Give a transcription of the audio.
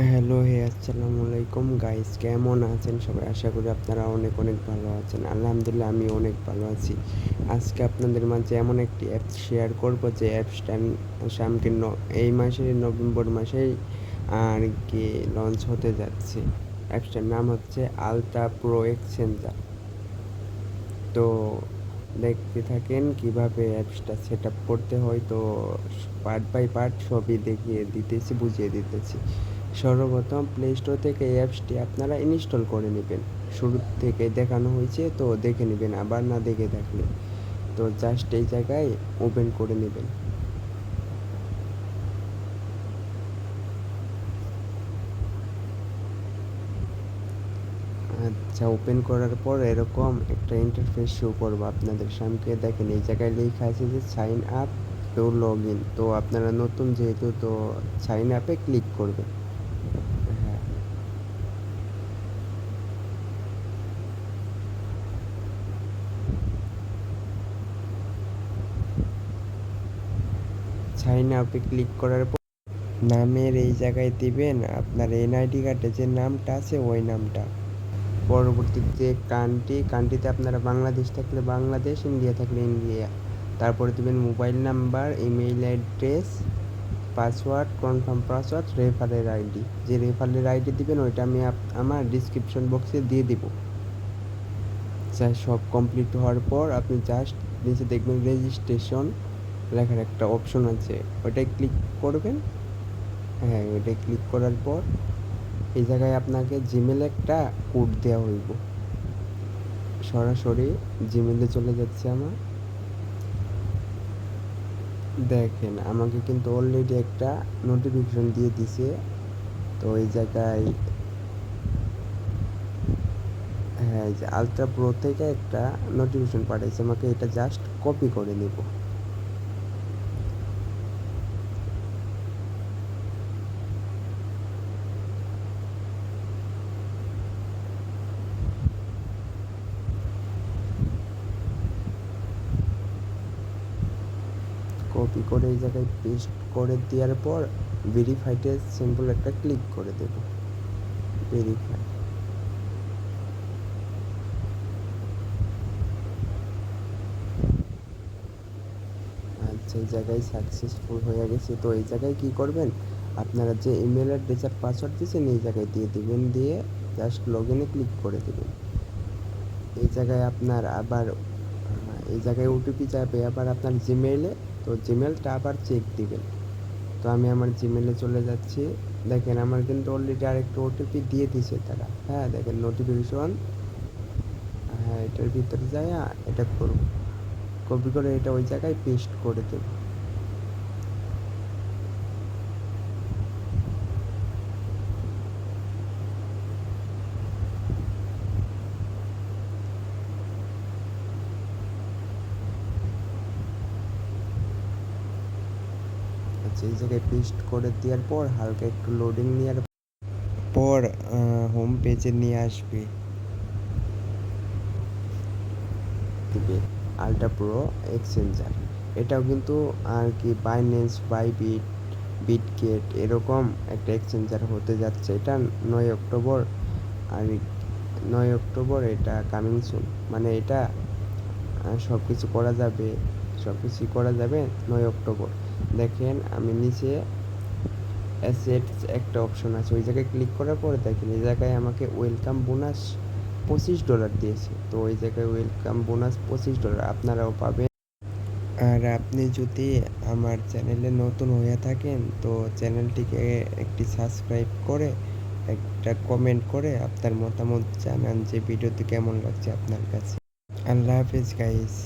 Hello আসসালামু আলাইকুম guys, কেমন আছেন সবাই? আশা করি আপনারা অনেক অনেক ভালো আছেন। আলহামদুলিল্লাহ আমি অনেক ভালো আছি। আজকে আপনাদের মাঝে এমন একটি অ্যাপস শেয়ার করব যে অ্যাপসটা সামনে এই মাসের নভেম্বর মাসেই আর কি লঞ্চ হতে যাচ্ছে। অ্যাপসটার নাম হচ্ছে আলট্রা প্রো এক্সচেঞ্জার। তো দেখতে থাকেন কিভাবে অ্যাপসটা সেট আপ করতে হয়। তো পার্ট বাই পার্ট সবই দেখিয়ে দিতেছি, বুঝিয়ে দিতেছি। সর্বপ্রথম প্লে স্টোর থেকে এই অ্যাপসটি আপনারা ইনস্টল করে নেবেন। শুরু থেকে দেখানো হয়েছে, তো দেখে নেবেন আবার না দেখে থাকলে। তো জাস্ট এই জায়গায় ওপেন করে নেবেন। আচ্ছা, ওপেন করার পর এরকম একটা ইন্টারফেস শো করবো আপনাদের সামনে। দেখেন এই জায়গায় লেখা আছে যে sign up to log in. তো আপনারা নতুন যেহেতু, তো সাইন আপে ক্লিক করবেন। হ্যাঁ, সাইন আপে ক্লিক করার পর নামের এই জায়গায় দিবেন আপনার এনআইডি কার্ডে যে নামটা আছে ওই নামটা। পরবর্তীতে কান্ট্রিতে আপনারা বাংলাদেশ থাকলে বাংলাদেশ, ইন্ডিয়া থাকলে ইন্ডিয়া। তারপরে দেবেন mobile number, email address, password, confirm password, রেফারের আইডি। যে রেফারের আইডি দিবেন ওইটা আমি আমার ডিসক্রিপশন বক্সে দিয়ে দিব। সব কমপ্লিট হওয়ার পর আপনি জাস্ট নিচে দেখবেন রেজিস্ট্রেশন লেখার একটা অপশন আছে, ওইটাই ক্লিক করবেন। হ্যাঁ, ওইটাই ক্লিক করার পর এই জায়গায় আপনাকে জিমেলে একটা কোড দেওয়া হইব। সরাসরি জিমেলে চলে যাচ্ছে আমার। দেখেন আমাকে কিন্তু অলরেডি একটা নোটিফিকেশন দিয়ে দিছে। তো এই জায়গায় হ্যাঁ, এই যে আলট্রা প্রো থেকে একটা নোটিফিকেশন পাঠাইছে আমাকে, এটা জাস্ট কপি করে নিব। কপি করে এই জায়গায় পেস্ট করে দেওয়ার পর ভেরিফাইডে সিম্পল একটা ক্লিক করে দেব। ভেরিফাই। আচ্ছা, এই জায়গায় সাকসেসফুল হয়ে গেছে। তো এই জায়গায় কি করবেন, আপনারা যে ইমেল অ্যাড্রেস আর পাসওয়ার্ড দিয়েছেন এই জায়গায় দিয়ে দিবেন, দিয়ে জাস্ট লগ ইনে ক্লিক করে দেবেন। এই জায়গায় আপনার আবার এই জায়গায় ওটিপি যাবে আবার আপনার জিমেইলে। তো জিমেলটা আবার চেক দিবেন। তো আমি আমার জিমেলে চলে যাচ্ছি। দেখেন আমার কিন্তু অলরেডি আরেকটা ওটিপি দিয়ে দিছে তারা। হ্যাঁ, দেখেন নোটিফিকেশন। হ্যাঁ, এটার ভিতরে যায় এটা করব, কপি করে এটা ওই জায়গায় পেস্ট করে দেব। আচ্ছা, এই জায়গায় পেস্ট করে দেওয়ার পর হালকা একটু লোডিং নেওয়ার পর হোম পেজে নিয়ে আসবে। দিবে আলট্রা প্রো এক্সচেঞ্জার। এটাও কিন্তু আর কি বাইন্যান্স, বাইবিট, বিটগেট এরকম একটা এক্সচেঞ্জার হতে যাচ্ছে। এটা 9 অক্টোবর। আর 9 অক্টোবর এটা কামিং সুন, মানে এটা সব কিছু করা যাবে, সব কিছুই করা যাবে 9 অক্টোবর। দেখেন আমি নিচে অ্যাসেটস একটা অপশন আছে, ওই জায়গায় ক্লিক করার পরে দেখেন এই জায়গায় আমাকে ওয়েলকাম বোনাস $25 দিয়েছে। তো ওই জায়গায় ওয়েলকাম বোনাস $25 আপনারাও পাবেন। আর আপনি যদি আমার চ্যানেলে নতুন হয়ে থাকেন তো চ্যানেলটিকে একটি সাবস্ক্রাইব করে একটা কমেন্ট করে আপনার মতামত জানান যে ভিডিওটি কেমন লাগছে আপনার কাছে। আল্লাহ হাফেজ গাইস।